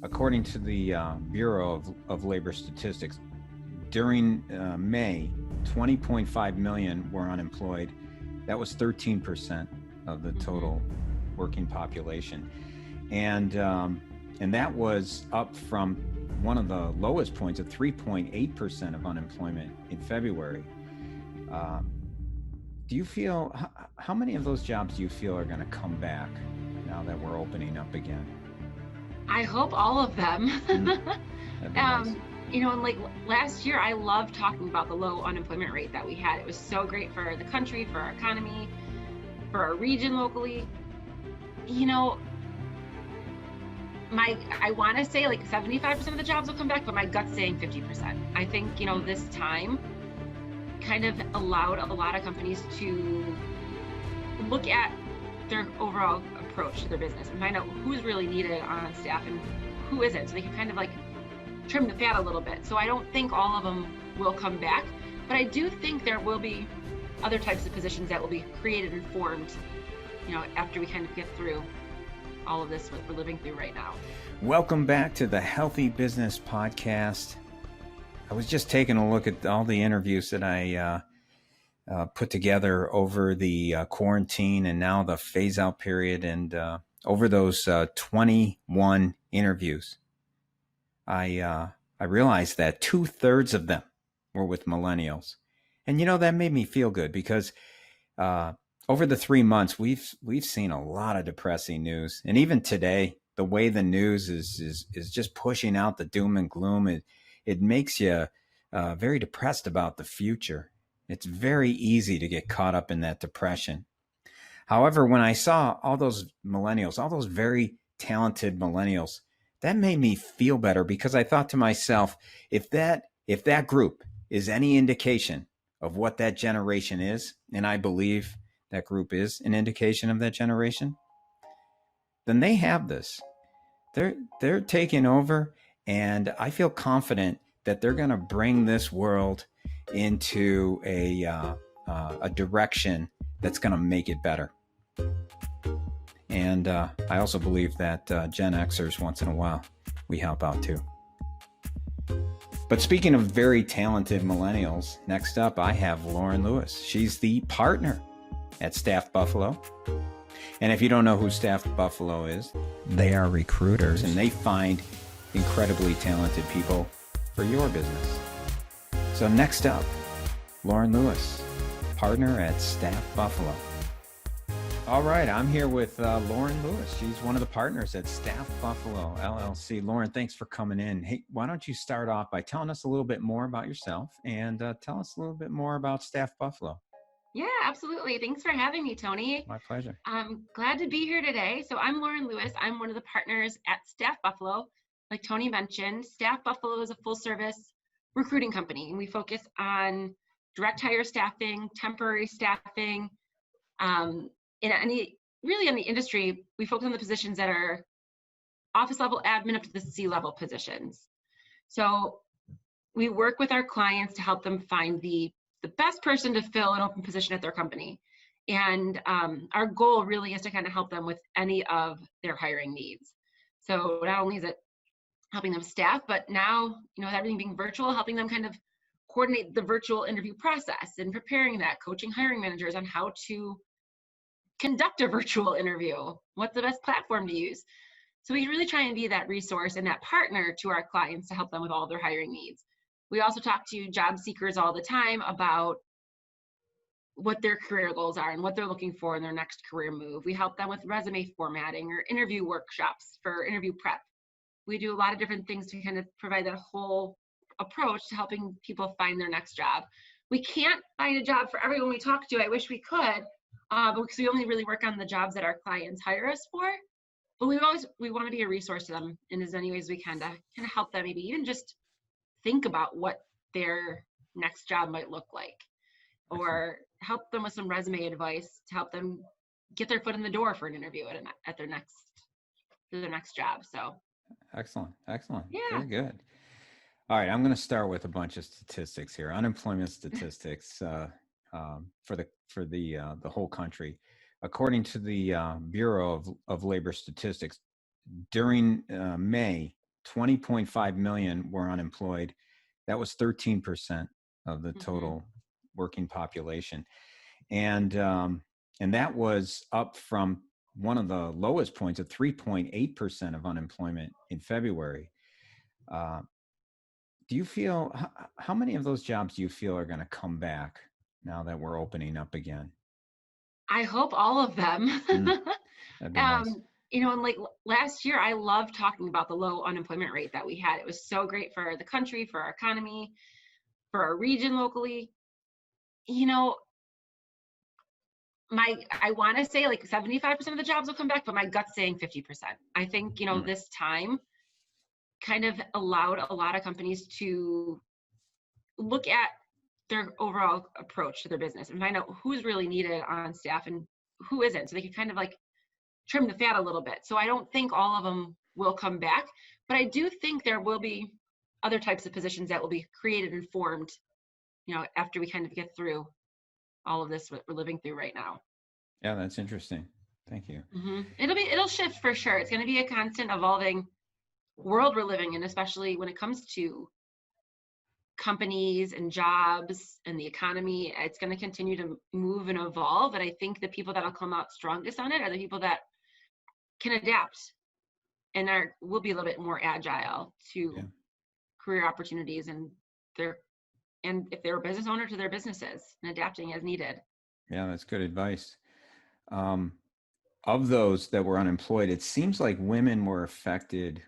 According to the Bureau of Labor Statistics, during May, 20.5 million were unemployed. That was 13% of the total working population. And that was up from one of the lowest points of 3.8% of unemployment in February. Do you feel, how many of those jobs do you feel are going to come back now that we're opening up again? I hope all of them. Nice. And like last year, I loved talking about the low unemployment rate that we had. It was so great for the country, for our economy, for our region locally. I want to say like 75% of the jobs will come back, but my gut's saying 50%. I think, this time kind of allowed a lot of companies to look at their overall approach to their business and find out who's really needed on staff and who isn't, so they can kind of like trim the fat a little bit. So I don't think all of them will come back, but I do think there will be other types of positions that will be created and formed, after we kind of get through all of this, what we're living through right now. Welcome back to the Healthy Business Podcast. I was just taking a look at all the interviews that I put together over the quarantine and now the phase out period. And over those 21 interviews, I realized that 2/3 of them were with millennials. And, that made me feel good because over the 3 months, we've seen a lot of depressing news. And even today, the way the news is just pushing out the doom and gloom, it makes you very depressed about the future. It's very easy to get caught up in that depression. However, when I saw all those millennials, all those very talented millennials, that made me feel better because I thought to myself, if that group is any indication of what that generation is, and I believe that group is an indication of that generation, then they have this. They're taking over, and I feel confident that they're going to bring this world into a direction that's going to make it better. And I also believe that Gen Xers, once in a while, we help out too. But speaking of very talented millennials, next up I have Lauren Lewis. She's the partner at StaffBuffalo. And if you don't know who StaffBuffalo is, they are recruiters and they find incredibly talented people for your business. So next up, Lauren Lewis, partner at StaffBuffalo. All right, I'm here with Lauren Lewis. She's one of the partners at StaffBuffalo LLC. Lauren, thanks for coming in. Hey, why don't you start off by telling us a little bit more about yourself and tell us a little bit more about StaffBuffalo. Yeah, absolutely. Thanks for having me, Tony. My pleasure. I'm glad to be here today. So I'm Lauren Lewis. I'm one of the partners at StaffBuffalo. Like Tony mentioned, StaffBuffalo is a full-service recruiting company, and we focus on direct hire staffing, temporary staffing. In any industry, we focus on the positions that are office level admin up to the C-level positions. So we work with our clients to help them find the best person to fill an open position at their company. And our goal really is to kind of help them with any of their hiring needs. So not only is it helping them staff, but now, with everything being virtual, helping them kind of coordinate the virtual interview process and preparing that, coaching hiring managers on how to conduct a virtual interview, what's the best platform to use. So we really try and be that resource and that partner to our clients to help them with all of their hiring needs. We also talk to job seekers all the time about what their career goals are and what they're looking for in their next career move. We help them with resume formatting or interview workshops for interview prep. We do a lot of different things to kind of provide that whole approach to helping people find their next job. We can't find a job for everyone we talk to. I wish we could, because we only really work on the jobs that our clients hire us for. But we want to be a resource to them in as many ways we can to kind of help them maybe even just think about what their next job might look like, or help them with some resume advice to help them get their foot in the door for an interview at their next job. So excellent. Yeah. Very good. All right, I'm going to start with a bunch of statistics here. Unemployment statistics for the whole country. According to the Bureau of Labor Statistics, during May, 20.5 million were unemployed. That was 13% of the total working population. And that was up from one of the lowest points of 3.8% of unemployment in February. Do you feel, how many of those jobs do you feel are going to come back now that we're opening up again? I hope all of them. That'd be nice. And like last year, I loved talking about the low unemployment rate that we had. It was so great for the country, for our economy, for our region locally. I want to say like 75% of the jobs will come back, but my gut's saying 50%. I think, this time kind of allowed a lot of companies to look at their overall approach to their business and find out who's really needed on staff and who isn't. So they could kind of like trim the fat a little bit. So I don't think all of them will come back, but I do think there will be other types of positions that will be created and formed, after we kind of get through all of this what we're living through right now. Yeah, that's interesting. Thank you. It'll shift for sure. It's going to be a constant evolving world we're living in, especially when it comes to companies and jobs and the economy. It's going to continue to move and evolve. And I think the people that'll come out strongest on it are the people that can adapt and will be a little bit more agile to career opportunities and if they're a business owner, to their businesses, and adapting as needed. Yeah, that's good advice. Of those that were unemployed, it seems like women were affected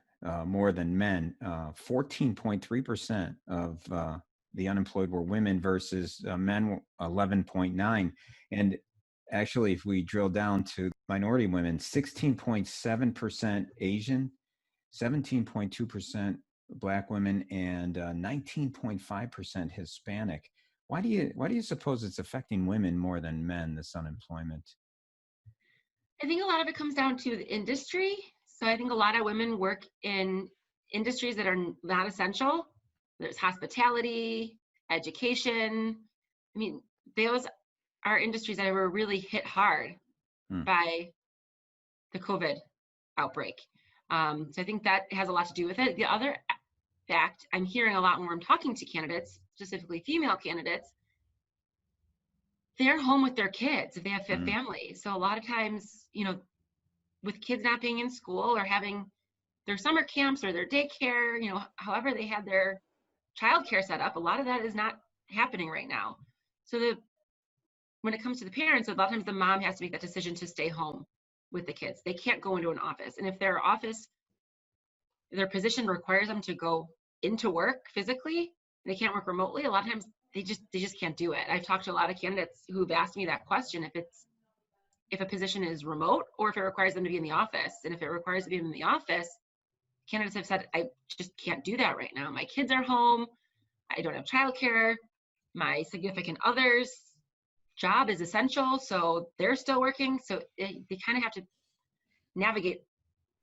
more than men. 14.3% of the unemployed were women versus men, 11.9%. And actually, if we drill down to minority women, 16.7% Asian, 17.2% Black women, and 19.5% Hispanic. Why do you suppose it's affecting women more than men, this unemployment? I think a lot of it comes down to the industry. So I think a lot of women work in industries that are not essential. There's hospitality, education. I mean, those are industries that were really hit hard by the COVID outbreak. So I think that has a lot to do with it. The other fact I'm hearing a lot when I'm talking to candidates, specifically female candidates, they're home with their kids if they have families. So a lot of times, with kids not being in school or having their summer camps or their daycare, however they had their childcare set up, a lot of that is not happening right now. So when it comes to the parents, a lot of times the mom has to make that decision to stay home with the kids. They can't go into an office. And if their position requires them to go into work physically, they can't work remotely, a lot of times they just can't do it. I've talked to a lot of candidates who've asked me that question, if a position is remote or if it requires them to be in the office. And if it requires to be in the office, candidates have said, I just can't do that right now. My kids are home. I don't have childcare. My significant other's job is essential, so they're still working. So they kind of have to navigate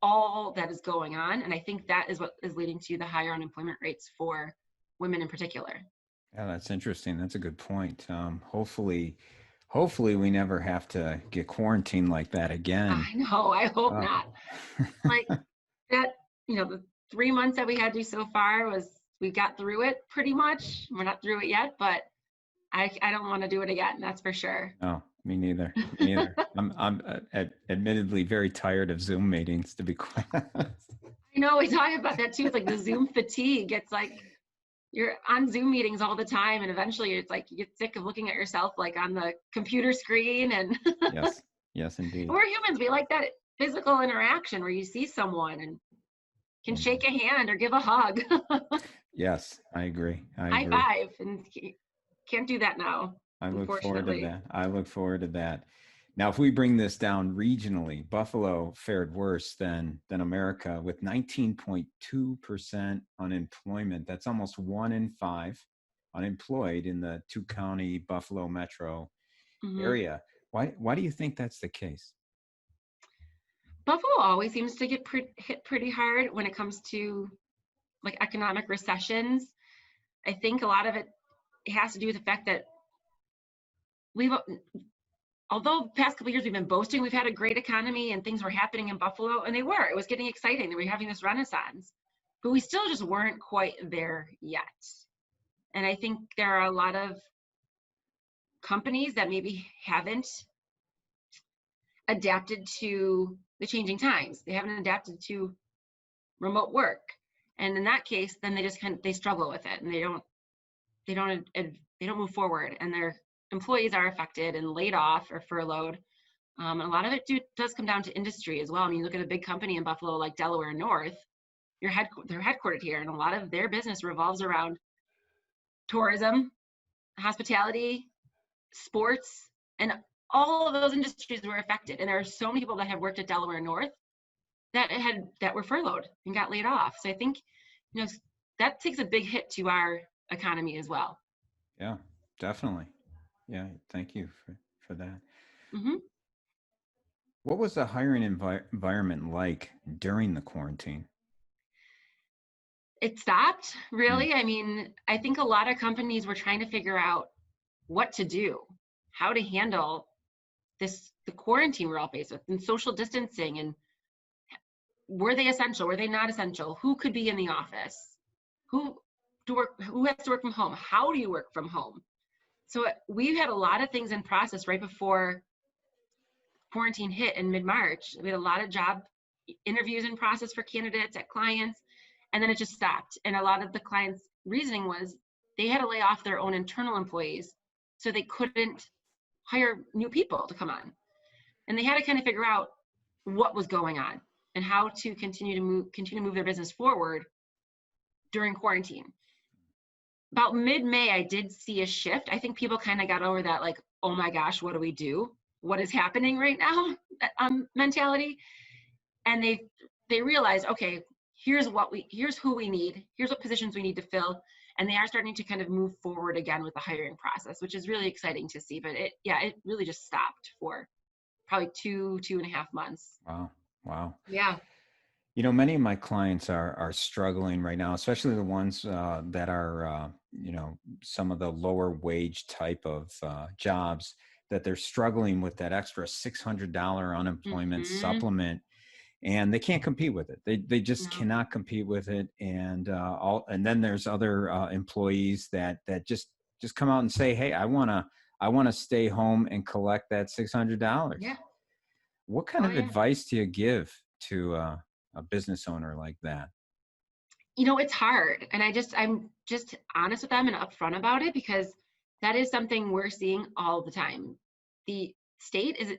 all that is going on. And I think that is what is leading to the higher unemployment rates for women in particular. Yeah, that's interesting. That's a good point. Hopefully we never have to get quarantined like that again. I know. I hope not. Like that, the 3 months that we had to do so far we got through it pretty much. We're not through it yet, but I don't want to do it again. That's for sure. No, me neither. Me neither. I'm admittedly very tired of Zoom meetings, to be quite honest. I know, we talk about that too. It's like the Zoom fatigue. It's like you're on Zoom meetings all the time, and eventually it's like you get sick of looking at yourself like on the computer screen. And yes, indeed. We're humans. We like that physical interaction where you see someone and can shake a hand or give a hug. Yes, I agree. High five, and can't do that now. I look forward to that. Now, if we bring this down regionally, Buffalo fared worse than America with 19.2% unemployment. That's almost 1 in 5 unemployed in the 2-county Buffalo metro area. Why do you think that's the case? Buffalo always seems to get hit pretty hard when it comes to like economic recessions. I think a lot of it has to do with the fact that although the past couple of years we've been boasting we've had a great economy and things were happening in Buffalo, and it was getting exciting. We were having this renaissance. but we still just weren't quite there yet. And I think there are a lot of companies that maybe haven't adapted to the changing times. They haven't adapted to remote work. And in that case, then they just they struggle with it, and they don't move forward, and their employees are affected and laid off or furloughed. A lot of it does come down to industry as well. I mean, you look at a big company in Buffalo like Delaware North, they're headquartered here, and a lot of their business revolves around tourism, hospitality, sports, and all of those industries were affected. And there are so many people that have worked at Delaware North that were furloughed and got laid off. So I think, that takes a big hit to our economy as well. Yeah, definitely. Yeah, thank you for that. Mm-hmm. What was the hiring environment like during the quarantine? It stopped, Mm. really. I mean, I think a lot of companies were trying to figure out what to do, how to handle the quarantine we're all faced with, and social distancing, and were they essential, were they not essential, who could be in the office, who has to work from home, how do you work from home. So we had a lot of things in process right before quarantine hit in mid-March. We had a lot of job interviews in process for candidates at clients, and then it just stopped. And a lot of the clients' reasoning was they had to lay off their own internal employees, so they couldn't hire new people to come on. And they had to kind of figure out what was going on and how to continue to move their business forward during quarantine. About mid-May, I did see a shift. I think people kind of got over that, like, oh my gosh, what do we do? What is happening right now? Mentality. And they realized, okay, here's who we need, here's what positions we need to fill. And they are starting to kind of move forward again with the hiring process, which is really exciting to see. But it really just stopped for probably 2.5 months. Wow. Yeah. Many of my clients are struggling right now, especially the ones that are, some of the lower wage type of jobs, that they're struggling with that extra $600 unemployment Mm-hmm. supplement, and they can't compete with it. They just No. cannot compete with it. And then there's other employees that just come out and say, hey, I want to stay home and collect that $600. Yeah. What kind Oh of yeah. advice do you give to a business owner like that? It's hard. And I'm just honest with them and upfront about it, because that is something we're seeing all the time. The state is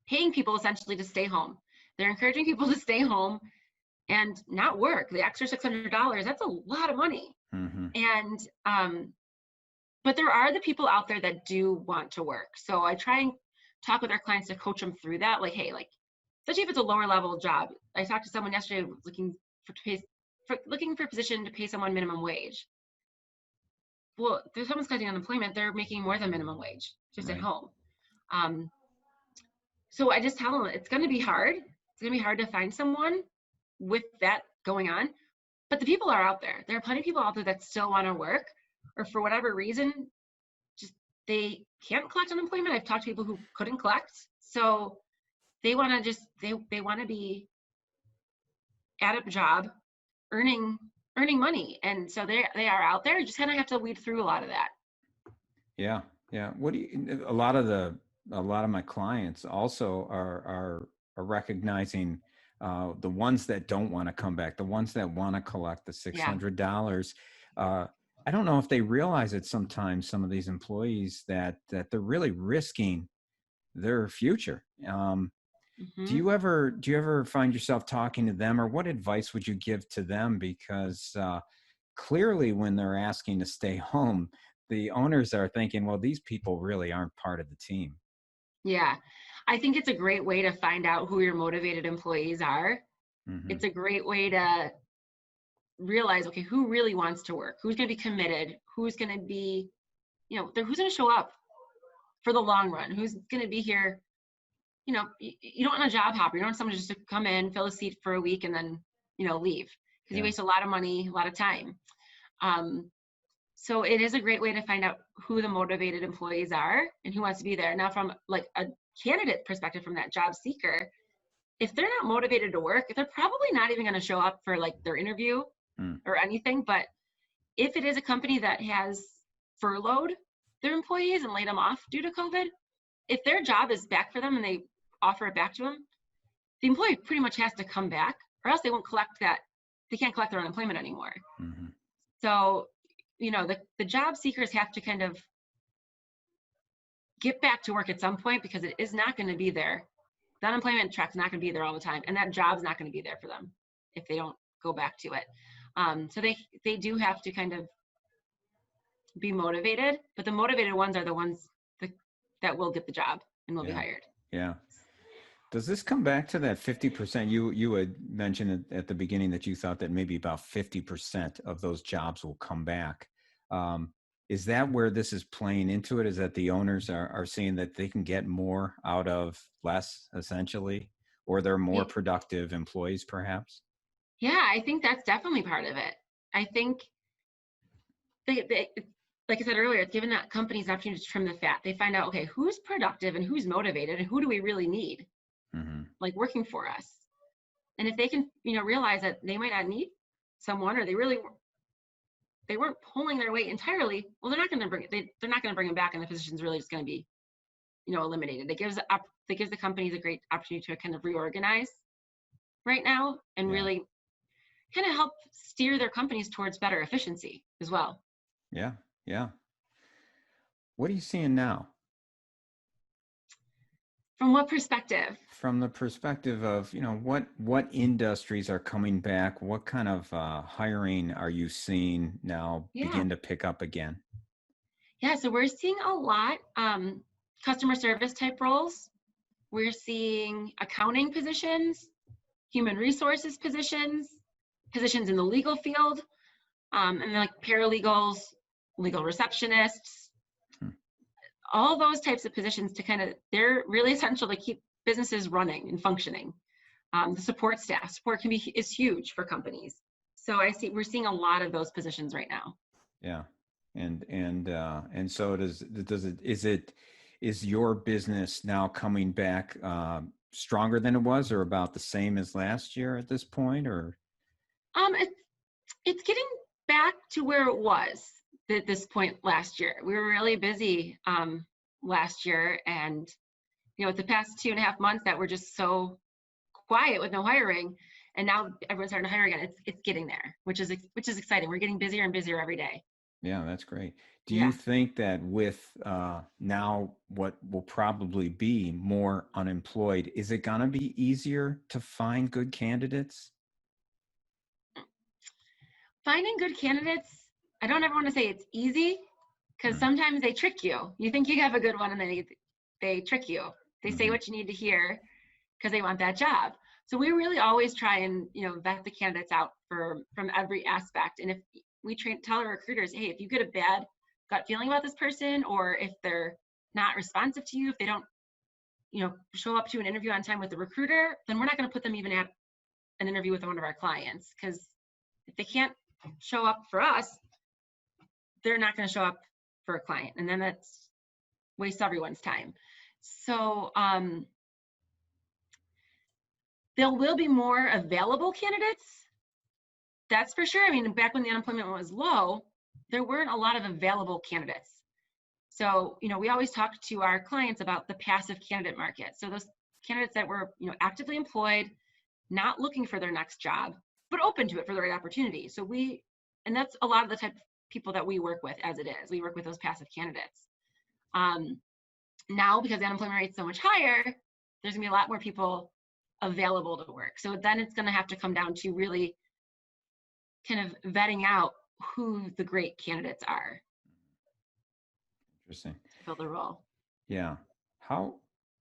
paying people essentially to stay home. They're encouraging people to stay home and not work. The extra $600, that's a lot of money. Mm-hmm. And but there are the people out there that do want to work. So I try and talk with our clients to coach them through that. Like, hey, especially if it's a lower level job. I talked to someone yesterday looking for a position to pay someone minimum wage. Well, if someone's collecting unemployment, they're making more than minimum wage just at Right. home. So I just tell them it's going to be hard. It's going to be hard to find someone with that going on. But the people are out there. There are plenty of people out there that still want to work, or for whatever reason, just they can't collect unemployment. I've talked to people who couldn't collect, so they want to they want to be at a job, earning money, and so they are out there. You just kind of have to weed through a lot of that. Yeah. What do you? A lot of my clients also are recognizing the ones that don't want to come back, the ones that want to collect the $600. I don't know if they realize it sometimes, some of these employees, that they're really risking their future. Mm-hmm. Do you ever find yourself talking to them, or what advice would you give to them? Because clearly, when they're asking to stay home, the owners are thinking, well, these people really aren't part of the team. Yeah, I think it's a great way to find out who your motivated employees are. Mm-hmm. It's a great way to realize, okay, who really wants to work, who's going to be committed, who's going to be, who's going to show up for the long run, who's going to be here. You don't want a job hopper. You don't want someone just to come in, fill a seat for a week, and then leave, because you waste a lot of money, a lot of time. So it is a great way to find out who the motivated employees are and who wants to be there. Now, from like a candidate perspective, from that job seeker, if they're not motivated to work, if they're probably not even going to show up for like their interview, or anything. But if it is a company that has furloughed their employees and laid them off due to COVID, if their job is back for them and they offer it back to them, the employee pretty much has to come back, or else they won't collect that. They can't collect their unemployment anymore. Mm-hmm. So, the job seekers have to kind of get back to work at some point, because it is not going to be there. The unemployment track's not going to be there all the time, and that job's not going to be there for them if they don't go back to it. So they do have to kind of be motivated, but the motivated ones are the ones that will get the job and will be hired. Yeah. Does this come back to that 50%? You had mentioned at the beginning that you thought that maybe about 50% of those jobs will come back. Is that where this is playing into it? Is that the owners are seeing that they can get more out of less, essentially, or they're more productive employees, perhaps? Yeah, I think that's definitely part of it. I think they like I said earlier, it's given that companies an opportunity to trim the fat. They find out, okay, who's productive and who's motivated and who do we really need, like working for us. And if they can, realize that they might not need someone, or they weren't pulling their weight entirely, well, they're not going to bring them back, and the position's really just going to be, eliminated. It gives the companies a great opportunity to kind of reorganize right now and really kind of help steer their companies towards better efficiency as well. Yeah. What are you seeing now? From what perspective? From the perspective of, what industries are coming back? What kind of hiring are you seeing now begin to pick up again? Yeah, so we're seeing a lot customer service type roles. We're seeing accounting positions, human resources positions in the legal field, and like paralegals, legal receptionists, all those types of positions they're really essential to keep businesses running and functioning. The support is huge for companies. So we're seeing a lot of those positions right now. Yeah. And so is your business now coming back stronger than it was, or about the same as last year at this point, or? It's getting back to where it was at this point last year. We were really busy last year, and the past 2.5 months that were just so quiet with no hiring, and now everyone's starting to hire again. It's getting there, which is exciting. We're getting busier and busier every day. Yeah, that's great. Do you think that with now what will probably be more unemployed, is it going to be easier to find good candidates? Finding good candidates, I don't ever want to say it's easy, because sometimes they trick you. You think you have a good one, and then they trick you. They say what you need to hear because they want that job. So we really always try and vet the candidates out from every aspect. And if we tell our recruiters, hey, if you get a bad gut feeling about this person, or if they're not responsive to you, if they don't show up to an interview on time with the recruiter, then we're not going to put them even at an interview with one of our clients, because if they can't show up for us, they're not going to show up for a client, and then that's wastes everyone's time. So there will be more available candidates, that's for sure. I mean, back when the unemployment was low, there weren't a lot of available candidates. So we always talk to our clients about the passive candidate market. So those candidates that were actively employed, not looking for their next job, but open to it for the right opportunity. And that's a lot of the type of people that we work with as it is. We work with those passive candidates. Now, because the unemployment rate is so much higher, there's gonna be a lot more people available to work. So then it's gonna have to come down to really kind of vetting out who the great candidates are. Interesting. To fill the role. Yeah. How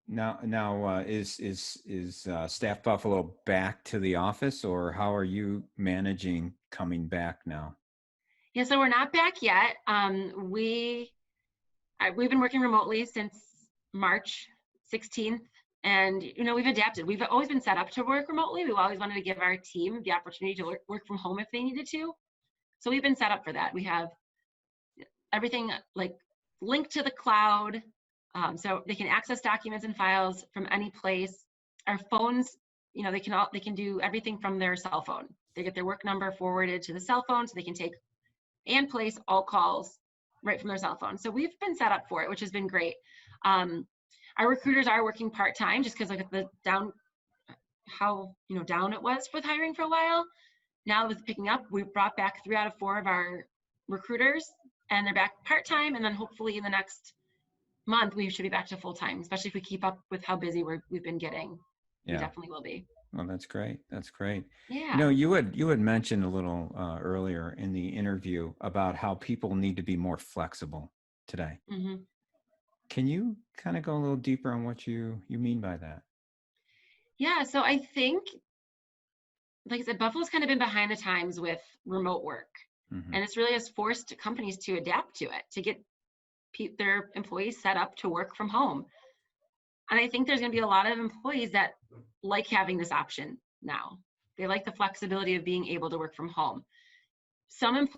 now is StaffBuffalo back to the office, or how are you managing coming back now? Yeah, so we're not back yet. We've been working remotely since March 16th, and we've adapted. We've always been set up to work remotely. We've always wanted to give our team the opportunity to work from home if they needed to. So we've been set up for that. We have everything like linked to the cloud, so they can access documents and files from any place. Our phones, they can do everything from their cell phone. They get their work number forwarded to the cell phone so they can take and place all calls right from their cell phone. So we've been set up for it, which has been great. Our recruiters are working part-time just because like the how down it was with hiring for a while. Now with picking up, we've brought back 3 out of 4 of our recruiters, and they're back part-time, and then hopefully in the next month we should be back to full-time, especially if we keep up with how busy we've been getting. We Yeah. definitely will be. Well, that's great. That's great. Yeah. You had mentioned a little earlier in the interview about how people need to be more flexible today. Mm-hmm. Can you kind of go a little deeper on what you mean by that? Yeah. So I think, like I said, Buffalo's kind of been behind the times with remote work. Mm-hmm. And it's really has forced companies to adapt to it, to get their employees set up to work from home. And I think there's going to be a lot of employees that like having this option now. They like the flexibility of being able to work from home. Some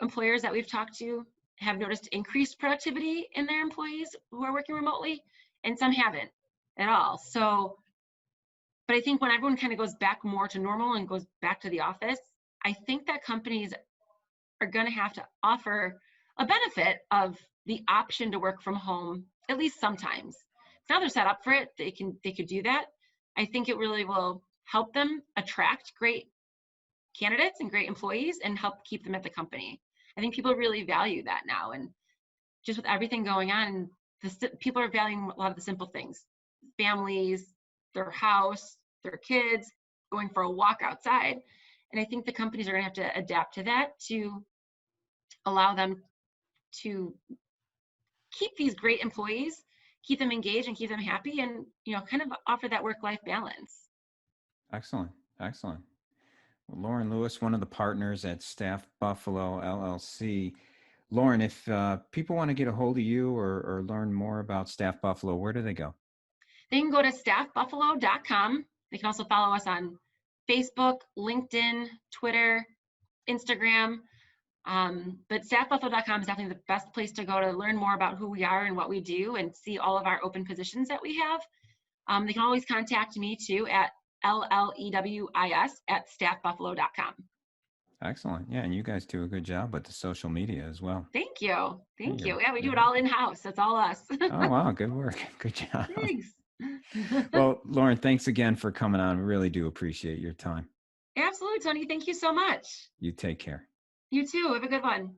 employers that we've talked to have noticed increased productivity in their employees who are working remotely, and some haven't at all. So, but I think when everyone kind of goes back more to normal and goes back to the office, I think that companies are going to have to offer a benefit of the option to work from home, at least sometimes. Now they're set up for it. They could do that. I think it really will help them attract great candidates and great employees and help keep them at the company. I think people really value that now. And just with everything going on, people are valuing a lot of the simple things: families, their house, their kids, going for a walk outside. And I think the companies are going to have to adapt to that to allow them to keep these great employees, keep them engaged and keep them happy, and kind of offer that work-life balance. Excellent. Excellent. Well, Lauren Lewis, one of the partners at StaffBuffalo LLC. Lauren, if people want to get a hold of you or learn more about StaffBuffalo, where do they go? They can go to staffbuffalo.com. They can also follow us on Facebook, LinkedIn, Twitter, Instagram. But staffbuffalo.com is definitely the best place to go to learn more about who we are and what we do and see all of our open positions that we have. They can always contact me too at LLEWIS@staffbuffalo.com. Excellent. Yeah, and you guys do a good job with the social media as well. Thank you. Thank you. You're Yeah, we do it all in-house. That's all us. Oh, wow. Good work. Good job. Thanks. Well, Lauren, thanks again for coming on. We really do appreciate your time. Absolutely, Tony. Thank you so much. You take care. You too. Have a good one.